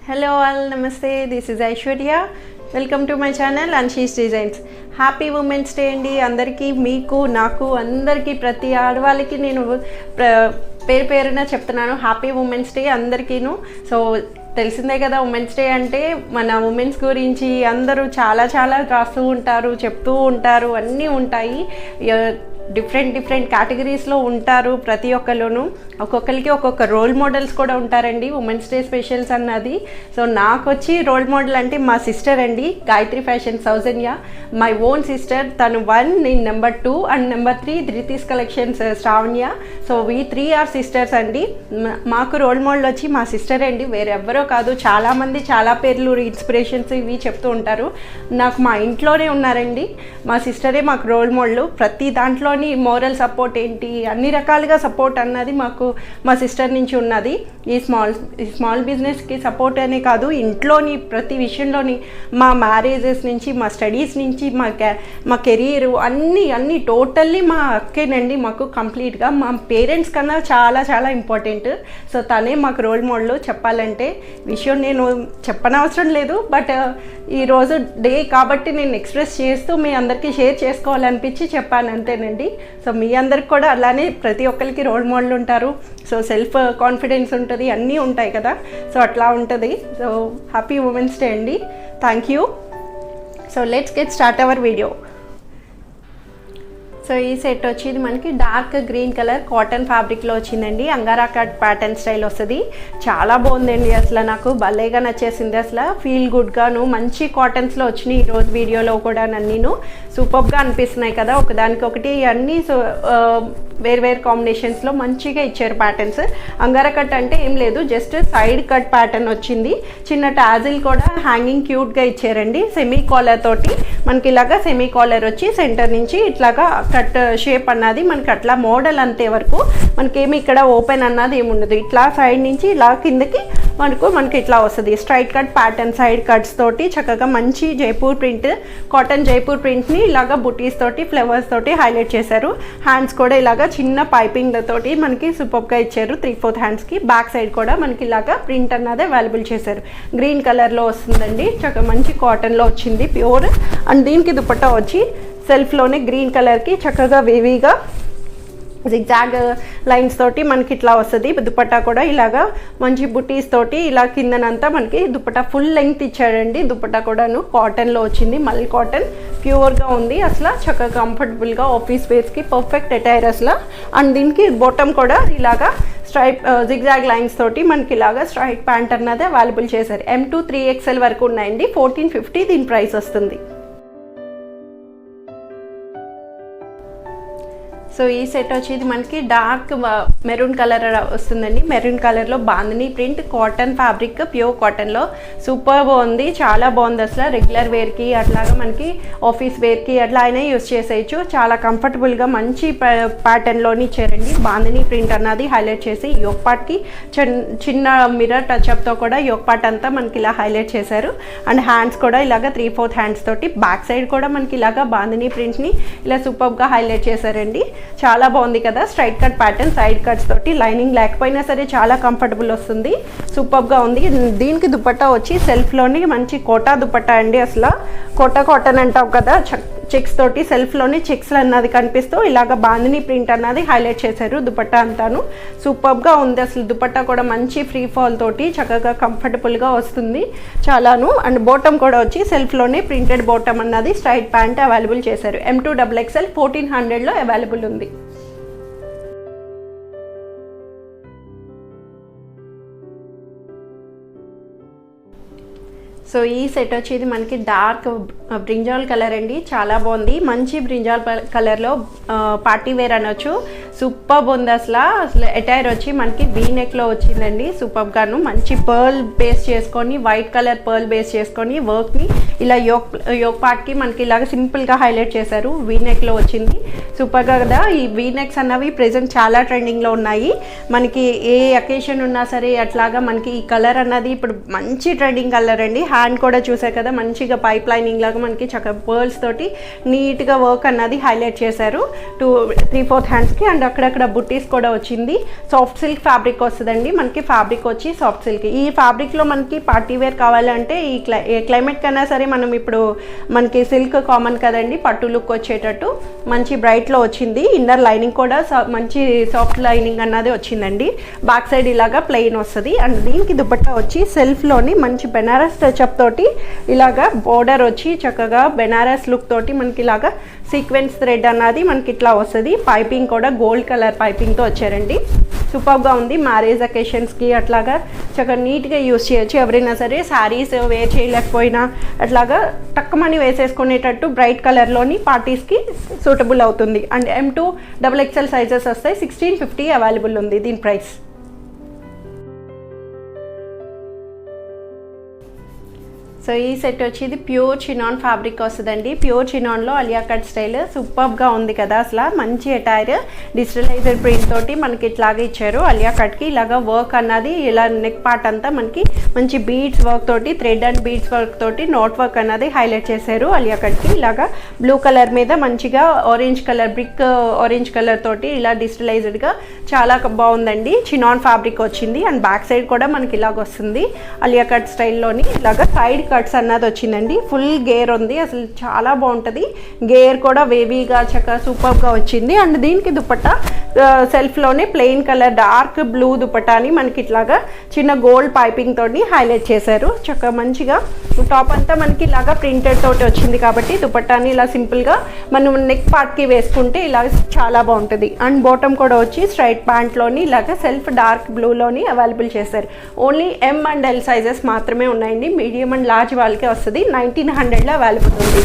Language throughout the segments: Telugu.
Hello all, namaste. This is Aishwarya. Welcome to my channel Anshi's Designs. Happy women's day అండి అందరికీ, మీకు నాకు అందరికీ ప్రతి ఆడవాళ్ళకి నేను పేరు పేరున చెప్తున్నాను హ్యాపీ ఉమెన్స్ డే అందరికీను. సో తెలిసిందే కదా, ఉమెన్స్ డే అంటే మన ఉమెన్స్ గురించి అందరూ చాలా చాలా రాస్తూ ఉంటారు, చెప్తూ ఉంటారు, అన్నీ ఉంటాయి. డిఫరెంట్ కేటగిరీస్లో ఉంటారు ప్రతి ఒక్కరిలోనూ. ఒక్కొక్కరికి ఒక్కొక్క రోల్ మోడల్స్ కూడా ఉంటారండి ఉమెన్స్ డే స్పెషల్స్ అన్నది. సో నాకు వచ్చి రోల్ మోడల్ అంటే మా సిస్టర్ అండి, Gayathri fashion Soujanya, my own sister. తను 1, నేను number 2 and number 3 Dhruti's collections Sravanya. So we 3 are sisters అండి. మాకు రోల్ మోడల్ వచ్చి మా సిస్టర్ అండి, వేరెవ్వరో కాదు. చాలామంది చాలా పేర్లు ఇన్స్పిరేషన్స్ ఇవి చెప్తూ ఉంటారు. నాకు మా ఇంట్లోనే ఉన్నారండి, మా సిస్టరే మాకు రోల్ మోడల్. ప్రతి దాంట్లో మోరల్ సపోర్ట్ ఏంటి, అన్ని రకాలుగా సపోర్ట్ అన్నది మాకు మా సిస్టర్ నుంచి ఉన్నది. ఈ స్మాల్ బిజినెస్కి సపోర్ట్ అనే కాదు, ఇంట్లోని ప్రతి విషయంలోని, మా మ్యారేజెస్ నుంచి, మా స్టడీస్ నుంచి, మా కెరీర్ అన్నీ టోటల్లీ మా అక్కేనండి మాకు కంప్లీట్గా. మా పేరెంట్స్ కన్నా చాలా చాలా ఇంపార్టెంట్. సో తనే మాకు రోల్ మోడల్. చెప్పాలంటే విషయం నేను చెప్పనవసరం లేదు, బట్ ఈరోజు డే కాబట్టి నేను ఎక్స్ప్రెస్ చేస్తూ మీ అందరికీ షేర్ చేసుకోవాలనిపించి చెప్పాను అంతేనండి. సో మీ అందరికి కూడా అలానే ప్రతి ఒక్కరికి రోల్ మోడల్ ఉంటారు. సో సెల్ఫ్ కాన్ఫిడెన్స్ ఉంటుంది, అన్నీ ఉంటాయి కదా. సో అట్లా ఉంటుంది. సో హ్యాపీ ఉమెన్స్ డే అండి. Thank you. So let's get start our video. So ఈ సెట్ వచ్చేది మనకి డార్క్ గ్రీన్ కలర్ కాటన్ ఫ్యాబ్రిక్లో వచ్చిందండి. అంగారా కట్ ప్యాటర్న్ స్టైల్ వస్తుంది. చాలా బాగుందండి, అసలు నాకు భలేగా నచ్చేసింది. అసలు ఫీల్ గుడ్గాను మంచి కాటన్స్లో వచ్చినాయి ఈరోజు వీడియోలో కూడా. నన్ను సూపర్గా అనిపిస్తున్నాయి కదా, ఒకదానికొకటి అన్నీ. సో వేరు కాంబినేషన్స్లో మంచిగా ఇచ్చారు ప్యాటర్న్స్. అంగారా కట్ అంటే ఏం లేదు, జస్ట్ సైడ్ కట్ ప్యాటర్న్ వచ్చింది. చిన్న టాజిల్ కూడా హ్యాంగింగ్ క్యూట్గా ఇచ్చారండి. సెమీ కాలర్ తోటి మనకి ఇలాగా సెమీ కాలర్ వచ్చి సెంటర్ నుంచి ఇట్లాగా కట్ షేప్ అన్నది మనకి అట్లా మోడల్ అంతే వరకు. మనకేమి ఇక్కడ ఓపెన్ అన్నది ఏముండదు. ఇట్లా సైడ్ నుంచి ఇలా కిందకి మనకి ఇట్లా వస్తుంది. Straight cut pattern side cuts తోటి చక్కగా మంచి జైపూర్ ప్రింట్, కాటన్ జైపూర్ ప్రింట్ని ఇలాగా బుటీస్ తోటి ఫ్లవర్స్ తోటి హైలైట్ చేశారు. హ్యాండ్స్ కూడా ఇలాగా చిన్న పైపింగ్లతోటి మనకి సూపర్గా ఇచ్చారు. 3/4 హ్యాండ్స్కి. బ్యాక్ సైడ్ కూడా మనకి ఇలాగా ప్రింట్ అన్నది అవైలబుల్ చేశారు. గ్రీన్ కలర్లో వస్తుందండి, చక్కగా మంచి కాటన్లో వచ్చింది ప్యూర్. అండ్ దీనికి దుపట్టా వచ్చి సెల్ఫ్లోనే గ్రీన్ కలర్కి చక్కగా వేవీగా జిగ్జాగ్ లైన్స్ తోటి మనకి ఇట్లా వస్తుంది. దుపట్టా కూడా ఇలాగా మంచి బుటీస్ తోటి ఇలా కిందనంతా మనకి దుపట్టా ఫుల్ లెంగ్త్ ఇచ్చాడండి. దుపట్టా కూడాను కాటన్లో వచ్చింది, మల్ కాటన్ ప్యూర్గా ఉంది. అసలు చక్కగా కంఫర్టబుల్గా ఆఫీస్ వేర్స్కి పర్ఫెక్ట్ అటైర్ అసలు. అండ్ దీనికి బాటమ్ కూడా ఇలాగా స్ట్రైప్ జిగ్జాగ్ లైన్స్ తోటి మనకి ఇలాగా స్ట్రైట్ ప్యాంట్ అన్నది అవైలబుల్ చేశారు. M2 3XL వరకు ఉన్నాయండి. 1450 దీని ప్రైస్ వస్తుంది. సో ఈ సెట్ వచ్చేది మనకి డార్క్ మెరూన్ కలర్ వస్తుందండి. మెరూన్ కలర్లో bandhani print cotton fabric, pure కాటన్లో సూపర్ బాగుంది, చాలా బాగుంది. అసలు రెగ్యులర్ వేర్కి అట్లాగా మనకి ఆఫీస్ వేర్కి అట్లా అయినా యూస్ చేసేయచ్చు. చాలా కంఫర్టబుల్గా మంచి ప్యాటర్న్లోని ఇచ్చారండి. బాందిని ప్రింట్ అన్నది హైలైట్ చేసి యోక్ పార్ట్కి చిన్న మిర్రర్ టచ్అప్తో కూడా యోక్ పార్ట్ అంతా మనకి ఇలా హైలైట్ చేశారు. అండ్ హ్యాండ్స్ కూడా ఇలాగా 3/4 హ్యాండ్స్ తోటి బ్యాక్ సైడ్ కూడా మనకి ఇలాగా బాందిని ప్రింట్ని ఇలా సూపర్గా హైలైట్ చేశారండి. చాలా బాగుంది కదా, straight cut pattern side cuts తోటి. లైనింగ్ లేకపోయినా సరే చాలా కంఫర్టబుల్ వస్తుంది, సూపర్గా ఉంది. దీనికి దుపట్టా వచ్చి సెల్ఫ్లోని మంచి కోటా దుపట్టా అండి. అసలు కోటా కాటన్ అంటావు కదా, చెక్స్ తోటి సెల్ఫ్లోని చెక్స్ అన్నది కనిపిస్తూ ఇలాగ బాందిని ప్రింట్ అన్నది హైలైట్ చేశారు. దుపట్టా అంతాను సూపర్గా ఉంది. అసలు దుపట్టా కూడా మంచి ఫ్రీ ఫాల్ తోటి చక్కగా కంఫర్టబుల్గా వస్తుంది చాలాను. అండ్ బాటమ్ కూడా వచ్చి సెల్ఫ్లోనే ప్రింటెడ్ బాటమ్ అన్నది స్ట్రైట్ ప్యాంట్ అవైలబుల్ చేశారు. M2 XXL 1400లో అవైలబుల్ ఉంది. సో ఈ సెట్ వచ్చేది మనకి డార్క్ బ్రింజాల్ కలర్ అండి, చాలా బాగుంది. మంచి బ్రింజాల్ కలర్లో పార్టీ వేర్ అనొచ్చు. సూపర్ ఉంది అసలు. అటైర్ వచ్చి మనకి వీ నెక్లో వచ్చిందండి. సూపర్గాను మంచి పర్ల్ బేస్ చేసుకొని, వైట్ కలర్ పర్ల్ బేస్ చేసుకొని వర్క్ని ఇలా యోక్ పార్ట్కి మనకి ఇలాగ సింపుల్గా హైలైట్ చేశారు. వీ నెక్లో వచ్చింది. సూపర్గా కదా. ఈ వీ నెక్స్ అన్నవి ప్రెజెంట్ చాలా ట్రెండింగ్లో ఉన్నాయి. మనకి ఏ అకేషన్ ఉన్నా సరే అట్లాగా మనకి ఈ కలర్ అన్నది ఇప్పుడు మంచి ట్రెండింగ్ కలర్ అండి. హ్యాండ్ కూడా చూసారు కదా, మంచిగా పైప్ లైనింగ్ లాగా మనకి చక్కగా పర్ల్స్ తోటి నీట్గా వర్క్ అన్నది హైలైట్ చేశారు 3/4 హ్యాండ్స్కి. అండ్ అక్కడక్కడ బుట్టీస్ కూడా వచ్చింది. సాఫ్ట్ సిల్క్ ఫ్యాబ్రిక్ వస్తుందండి మనకి. ఫ్యాబ్రిక్ వచ్చి సాఫ్ట్ సిల్క్. ఈ ఫ్యాబ్రిక్లో మనకి పార్టీ వేర్ కావాలంటే ఏ క్లైమేట్ కన్నా సరే మనం ఇప్పుడు మనకి సిల్క్ కామన్ కదండి, పట్టు లుక్ వచ్చేటట్టు మంచి బ్రైట్లో వచ్చింది. ఇన్నర్ లైనింగ్ కూడా మంచి సాఫ్ట్ లైనింగ్ అన్నది వచ్చిందండి. బ్యాక్ సైడ్ ఇలాగా ప్లెయిన్ వస్తుంది. అండ్ దీనికి దుపట్టా వచ్చి సెల్ఫ్లోని మంచి బెనారస్ టచ్అప్ తోటి ఇలాగా బోర్డర్ వచ్చి చక్కగా బెనారస్ లుక్ తోటి మనకి ఇలాగా సీక్వెన్స్ థ్రెడ్ అన్నది మనకి ఇట్లా వస్తుంది. పైపింగ్ కూడా గోల్డ్ కలర్ పైపింగ్తో వచ్చారండి. సూపర్గా ఉంది. మ్యారేజ్ అకేషన్స్కి అట్లాగా చక్కగా నీట్గా యూస్ చేయొచ్చు. ఎవరైనా సరే శారీస్ వేర్ చేయలేకపోయినా అట్లాగా టక్కుమని వేసేసుకునేటట్టు బ్రైట్ కలర్లోని పార్టీస్కి సూటబుల్ అవుతుంది. అండ్ M2 XXL సైజెస్ వస్తాయి. 1650 అవైలబుల్ ఉంది దీని ప్రైస్. సో ఈ సెట్ వచ్చి ఇది ప్యూర్ చినాన్ ఫ్యాబ్రిక్ వస్తుందండి. ప్యూర్ చినాన్లో అలియా కట్ స్టైల్ సూపర్గా ఉంది కదా. అసలు మంచి అటైర్ డిజిటలైజర్ ప్రింట్ తోటి మనకి ఇట్లాగా ఇచ్చారు. అలియా కట్కి ఇలాగా వర్క్ అన్నది ఇలా నెక్ పార్ట్ అంతా మనకి మంచి బీడ్స్ వర్క్ తోటి, థ్రెడ్ అండ్ బీడ్స్ వర్క్ తోటి నోట్ వర్క్ అన్నది హైలైట్ చేశారు. అలియా కట్కి ఇలాగా బ్లూ కలర్ మీద మంచిగా orange colour, brick orange colour తోటి ఇలా డిజిటలైజ్డ్గా చాలా బాగుందండి. చినాన్ ఫ్యాబ్రిక్ వచ్చింది. అండ్ బ్యాక్ సైడ్ కూడా మనకి ఇలాగ వస్తుంది. అలియా కట్ స్టైల్లోని ఇలాగా సైడ్ కట్స్ అన్నది వచ్చిందండి. ఫుల్ గేర్ ఉంది. అసలు చాలా బాగుంటుంది. గేర్ కూడా వేవీగా చక్కగా సూపర్గా వచ్చింది. అండ్ దీనికి దుపట్టా సెల్ఫ్లోనే ప్లెయిన్ కలర్ డార్క్ బ్లూ దుపట్టాని మనకి ఇట్లాగా చిన్న గోల్డ్ పైపింగ్ తోటి హైలైట్ చేశారు. చక్కగా మంచిగా టాప్ అంతా మనకి ఇలాగా ప్రింటెడ్ తోటి వచ్చింది కాబట్టి దుపట్టాని ఇలా సింపుల్గా మనం నెక్ పార్ట్కి వేసుకుంటే ఇలా చాలా బాగుంటుంది. అండ్ బాటమ్ కూడా వచ్చి స్ట్రైట్ ప్యాంట్లోని ఇలాగా సెల్ఫ్ డార్క్ బ్లూలోని అవైలబుల్ చేశారు. Only M and L sizes మాత్రమే ఉన్నాయండి. మీడియం అండ్ లార్జ్ వాళ్ళకే వస్తుంది. 1900లో అవైలబుల్ ఉంది.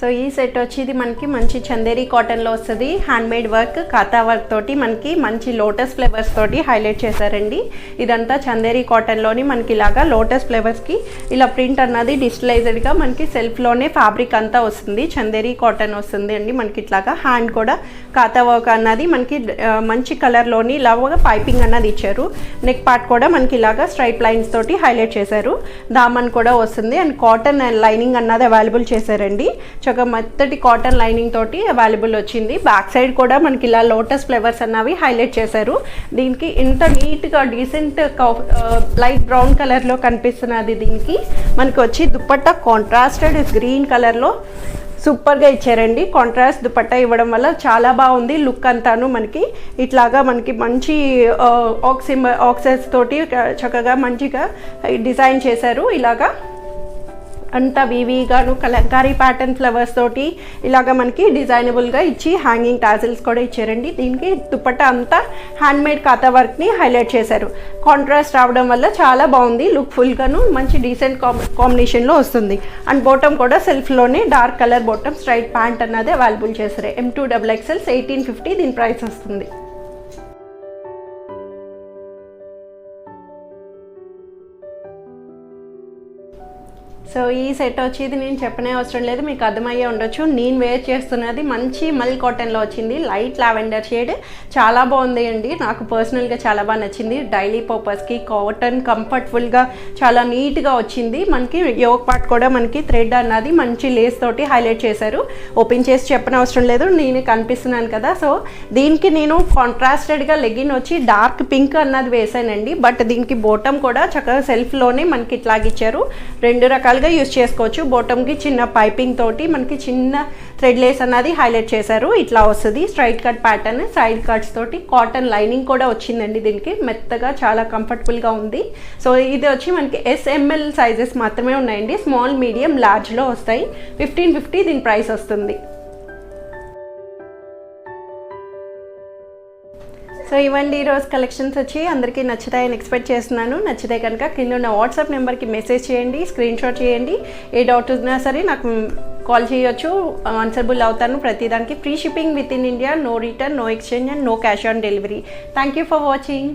సో ఈ సెట్ వచ్చి ఇది మనకి మంచి చందేరి కాటన్లో వస్తుంది. హ్యాండ్మేడ్ వర్క్, కాతా వర్క్ తోటి మనకి మంచి లోటస్ ఫ్లేవర్స్ తోటి హైలైట్ చేశారండి. ఇదంతా చందేరి కాటన్లోని మనకి ఇలాగా లోటస్ ఫ్లేవర్స్కి ఇలా ప్రింట్ అన్నది డిజిటలైజ్డ్గా మనకి సెల్ఫ్లోనే ఫ్యాబ్రిక్ అంతా వస్తుంది. చందేరి కాటన్ వస్తుంది అండి మనకి ఇట్లాగా. హ్యాండ్ కూడా కాతా వర్క్ అన్నది మనకి మంచి కలర్లోని ఇలాగా పైపింగ్ అన్నది ఇచ్చారు. నెక్ పార్ట్ కూడా మనకి ఇలాగా స్ట్రైట్ లైన్స్ తోటి హైలైట్ చేశారు. దామన్ కూడా వస్తుంది. అండ్ కాటన్ లైనింగ్ అన్నది అవైలబుల్ చేశారండి. చక్కగా మెత్తటి కాటన్ లైనింగ్ తోటి అవైలబుల్ వచ్చింది. బ్యాక్ సైడ్ కూడా మనకి ఇలా లోటస్ ఫ్లేవర్స్ అన్నవి హైలైట్ చేశారు. దీనికి ఇంత నీట్గా డీసెంట్ లైట్ బ్రౌన్ కలర్లో కనిపిస్తున్నది. దీనికి మనకి వచ్చి దుపట్టా కాంట్రాస్టెడ్ గ్రీన్ కలర్లో సూపర్గా ఇచ్చారండి. కాంట్రాస్ట్ దుపట్టా ఇవ్వడం వల్ల చాలా బాగుంది లుక్ అంతాను. మనకి ఇట్లాగా మనకి మంచి ఆక్సెస్ తోటి చక్కగా మంచిగా డిజైన్ చేశారు. ఇలాగా అంతా వీవీగాను కలంకారీ ప్యాటర్న్ ఫ్లవర్స్ తోటి ఇలాగ మనకి డిజైనబుల్గా ఇచ్చి హ్యాంగింగ్ టాజిల్స్ కూడా ఇచ్చారండి. దీనికి దుపట్టా అంతా హ్యాండ్మేడ్ కాతా వర్క్ని హైలైట్ చేశారు. కాంట్రాస్ట్ రావడం వల్ల చాలా బాగుంది. లుక్ ఫుల్గాను మంచి డీసెంట్ కాంబినేషన్లో వస్తుంది. అండ్ బాటమ్ కూడా సెల్ఫ్లోనే dark colour bottom, straight pant అన్నది అవైలబుల్ చేశారు. M2 XXL 1850 దీని ప్రైస్ వస్తుంది. సో ఈ సెట్ వచ్చేది నేను చెప్పనే అవసరం లేదు, మీకు అర్థమయ్యే ఉండొచ్చు. నేను వేర్ చేస్తున్నది మంచి మల్ కాటన్లో వచ్చింది. లైట్ లావెండర్ షేడ్ చాలా బాగుంది అండి. నాకు పర్సనల్గా చాలా బాగా నచ్చింది. డైలీ పర్పస్కి కాటన్ కంఫర్టబుల్గా చాలా నీట్గా వచ్చింది. మనకి యోక్ పార్ట్ కూడా మనకి థ్రెడ్ అన్నది మంచి లేస్ తోటి హైలైట్ చేశారు. ఓపెన్ చేసి చెప్పనవసరం లేదు, నేను కనిపిస్తున్నాను కదా. సో దీనికి నేను కాంట్రాస్టెడ్గా లెగిన్ వచ్చి డార్క్ పింక్ అన్నది వేసానండి. బట్ దీనికి బాటమ్ కూడా చక్కగా సెల్ఫ్లోనే మనకి ఇట్లాగిచ్చారు. రెండు రకాలుగా యూజ్ చేసుకోవచ్చు. బాటమ్కి చిన్న పైపింగ్ తోటి మనకి చిన్న థ్రెడ్ లేస్ అన్నది హైలైట్ చేశారు. ఇట్లా వస్తుంది straight cut pattern, side cuts తోటి కాటన్ లైనింగ్ కూడా వచ్చిందండి. దీనికి మెత్తగా చాలా కంఫర్టబుల్గా ఉంది. సో ఇది వచ్చి మనకి SML సైజెస్ మాత్రమే ఉన్నాయండి. స్మాల్, మీడియం, లార్జ్లో వస్తాయి. 1550 దీని ప్రైస్ వస్తుంది. సో ఇవ్వండి ఈరోజు కలెక్షన్స్ వచ్చి అందరికీ నచ్చుతాయని ఎక్స్పెక్ట్ చేస్తున్నాను. నచ్చితే కనుక కింద ఉన్న వాట్సాప్ నెంబర్కి మెసేజ్ చేయండి, స్క్రీన్ షాట్ చేయండి. ఏ డౌట్ ఉన్నా సరే నాకు కాల్ చేయొచ్చు, ఆన్సరబుల్ అవుతాను. ప్రతిదానికి free shipping within India, no return, no exchange and no cash on delivery. Thank you for watching.